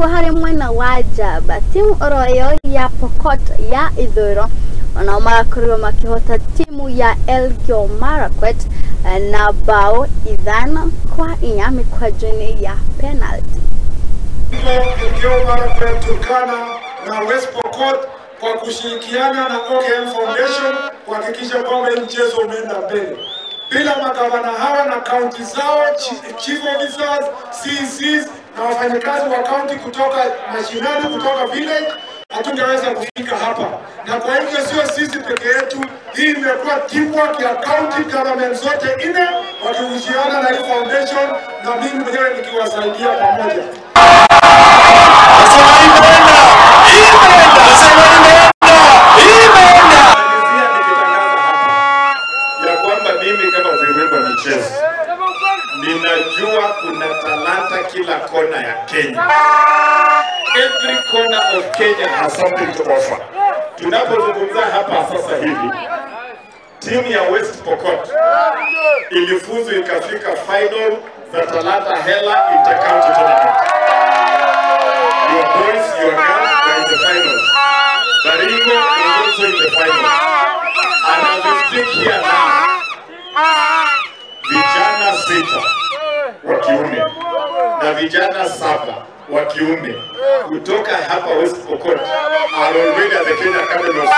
kwa hari mwena wa jamba timu oroyo ya pokot ya ithhuirwo onao marakorirwo makihota timu ya elgeyo marakwet na bao ithano kwa inya mikwajo-ini ya penalti. Elgeyo Marakwet, Turkana na West Pokot kwa kushirikiana na OKM Foundation kuhakikisha kwamba mchezo umeenda mbele. Bila magavana hawa na kaunti zao, chief officers, CCs na wafanyakazi wa kaunti kutoka mashinani, kutoka village, hatungeweza kufika hapa. Na kwa hivyo sio sisi peke yetu, hii imekuwa teamwork ya county government zote ine wakihusiana na hii foundation na mimi mwenyewe nikiwasaidia pamoja. Ninajua kuna talanta kila kona ya Kenya. Every corner of Kenya has something to offer. Tunapozungumza hapa sasa hivi, timu ya West Pokot ilifuzu ikafika final za Talanta Hela Inter-County Tournament. Your boys, your girls are in the finals. Baringo is also in the finals. And as we speak here now, vijana 6 wa kiume na vijana 7 wa kiume kutoka hapa West Pokot are already at the Kenya Academy of Sport.